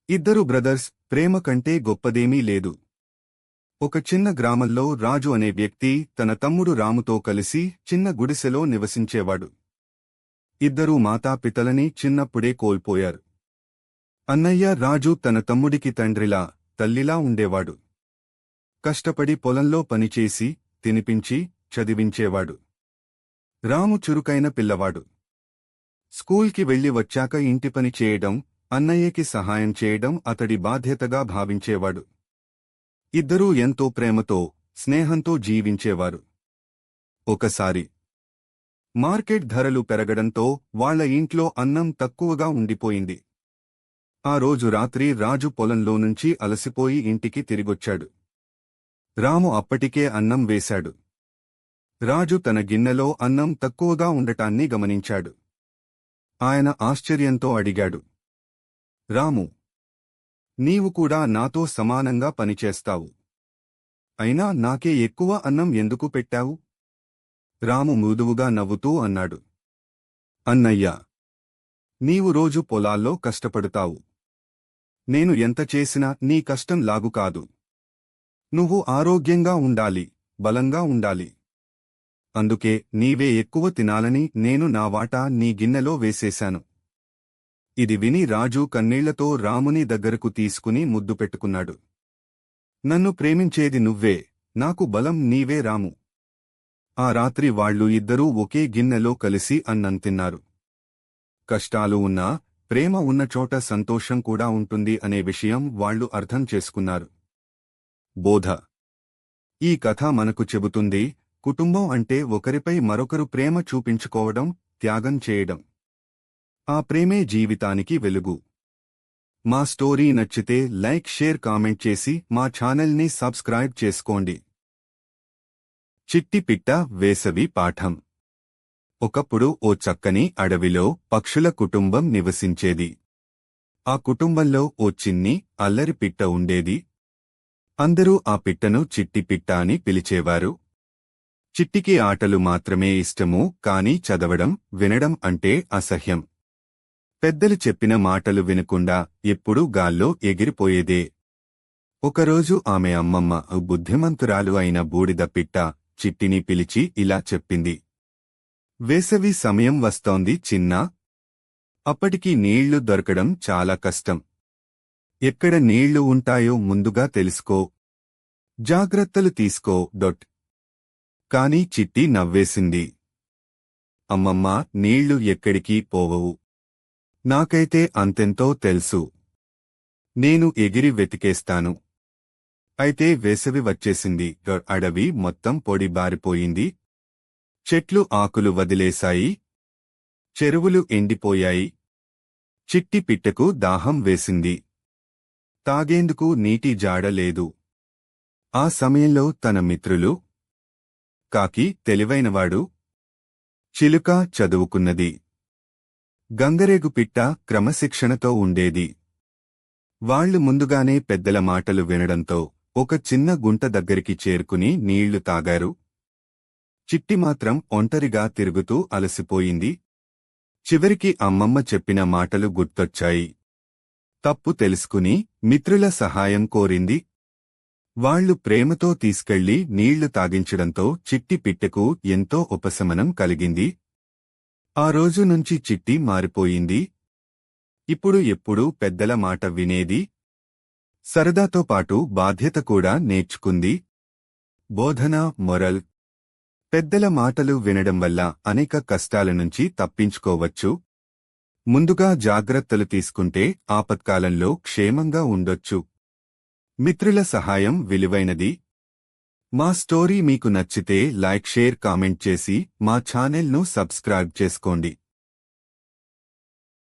ఇద్దరు బ్రదర్స్ ప్రేమ కంటే గొప్పదేమీ లేదు. ఒక చిన్న గ్రామంలో రాజు అనే వ్యక్తి తన తమ్ముడు రాముతో కలిసి చిన్న గుడిసెలో నివసించేవాడు. ఇద్దరూ మాతాపితలని చిన్నప్పుడే కోల్పోయారు. అన్నయ్య రాజు తన తమ్ముడికి తండ్రిలా, తల్లిలా ఉండేవాడు. కష్టపడి పొలంలో పనిచేసి, తినిపించి, చదివించేవాడు. రాము చురుకైన పిల్లవాడు. స్కూల్కి వెళ్లి వచ్చాక ఇంటి పని చేయడం, అన్నయ్యకి సహాయం చేయడం అతడి బాధ్యతగా భావించేవాడు. ఇద్దరూ ఎంతో ప్రేమతో, స్నేహంతో జీవించేవారు. ఒకసారి మార్కెట్ ధరలు పెరగడంతో వాళ్ల ఇంట్లో అన్నం తక్కువగా ఉండిపోయింది. ఆ రోజు రాత్రి రాజు పొలంలో నుంచి అలసిపోయి ఇంటికి తిరిగొచ్చాడు. రాము అప్పటికే అన్నం వేశాడు. రాజు తన గిన్నెలో అన్నం తక్కువగా ఉండటాన్ని గమనించాడు. ఆయన ఆశ్చర్యంతో అడిగాడు, రాము, నీవు కూడా నాతో సమానంగా పనిచేస్తావు. అయినా నాకే ఎక్కువ అన్నం ఎందుకు పెట్టావు? రాము మృదువుగా నవ్వుతూ అన్నాడు, అన్నయ్యా, నీవు రోజు పొలాల్లో కష్టపడతావు. నేను ఎంత చేసినా నీ కష్టం లాగు కాదు. నువ్వు ఆరోగ్యంగా ఉండాలి, బలంగా ఉండాలి. అందుకే నీవే ఎక్కువ తినాలని నేను నా వాటా నీ గిన్నెలో వేసేశాను. ఇది విని రాజు కన్నీళ్లతో రాముని దగ్గరకు తీసుకుని ముద్దు పెట్టుకున్నాడు. నన్ను ప్రేమించేది నువ్వే, నాకు బలం నీవే రాము. ఆ రాత్రి వాళ్లు ఇద్దరూ ఒకే గిన్నెలో కలిసి అన్నం తిన్నారు. కష్టాలు ఉన్నా, ప్రేమ ఉన్న చోట సంతోషం కూడా ఉంటుంది అనే విషయం వాళ్లు అర్థం చేసుకున్నారు. బోధ: ఈ కథ మనకు చెబుతుంది, కుటుంబం అంటే ఒకరిపై మరొకరు ప్రేమ చూపించుకోవడం, త్యాగం చేయడం. ఆ ప్రేమే జీవితానికి వెలుగు. మా స్టోరీ నచ్చితే లైక్, షేర్, కామెంట్ చేసి మా ఛానల్ని సబ్స్క్రైబ్ చేసుకోండి. చిట్టి పిట్ట వేసవి పాఠం. ఒకప్పుడు ఓ చక్కని అడవిలో పక్షుల కుటుంబం నివసించేది. ఆ కుటుంబంలో ఓ చిన్ని, అల్లరి పిట్ట ఉండేది. అందరూ ఆ పిట్టను చిట్టి పిట్ట అని పిలిచేవారు. చిట్టికి ఆటలు మాత్రమే ఇష్టము, కాని చదవడం, వినడం అంటే అసహ్యం. పెద్దలు చెప్పిన మాటలు వినకుండా ఎప్పుడూ గాల్లో ఎగిరిపోయేదే. ఒకరోజు ఆమె అమ్మమ్మ, బుద్ధిమంతురాలు అయిన బూడిద పిట్ట, చిట్టిని పిలిచి ఇలా చెప్పింది, వేసవి సమయం వస్తోంది చిన్నా. అప్పటికి నీళ్లు దొరకడం చాలా కష్టం. ఎక్కడ నీళ్లు ఉంటాయో ముందుగా తెలుసుకో. జాగ్రత్తలు తీసుకో. కాని చిట్టి నవ్వేసింది. అమ్మమ్మా, నీళ్లు ఎక్కడికి పోవవు. నాకైతే అంతెంతో తెలుసు. నేను ఎగిరి వెతికేస్తాను. అయితే వేసవి వచ్చేసింది. అడవి మొత్తం పొడి బారిపోయింది. చెట్లు ఆకులు వదిలేశాయి. చెరువులు ఎండిపోయాయి. చిట్టి పిట్టకు దాహం వేసింది. తాగేందుకు నీటి జాడ లేదు. ఆ సమయంలో తన మిత్రులు, కాకి తెలివైనవాడు, చిలుక చదువుకున్నది, గంగరేగు పిట్ట క్రమశిక్షణతో ఉండేది. వాళ్లు ముందుగానే పెద్దల మాటలు వినడంతో ఒక చిన్న గుంట దగ్గరికి చేరుకుని నీళ్లు తాగారు. చిట్టి మాత్రం ఒంటరిగా తిరుగుతూ అలసిపోయింది. చివరికి అమ్మమ్మ చెప్పిన మాటలు గుర్తొచ్చాయి. తప్పు తెలుసుకుని మిత్రుల సహాయం కోరింది. వాళ్లు ప్రేమతో తీసుకెళ్లి నీళ్లు తాగించడంతో చిట్టి పిట్టకు ఎంతో ఉపశమనం కలిగింది. ఆ రోజు నుంచి చిట్టి మారిపోయింది. ఇప్పుడు ఎప్పుడూ పెద్దల మాట వినేది. సరదాతో పాటు బాధ్యత కూడా నేర్చుకుంది. బోధన: మొరల్: పెద్దల మాటలు వినడం వల్ల అనేక కష్టాల నుంచి తప్పించుకోవచ్చు. ముందుగా జాగ్రత్తలు తీసుకుంటే ఆపత్కాలంలో క్షేమంగా ఉండొచ్చు. మిత్రుల సహాయం విలువైనది. మా స్టోరీ మీకు నచ్చితే లైక్, షేర్, కామెంట్ చేసి మా ఛానల్ను సబ్స్క్రైబ్ చేసుకోండి.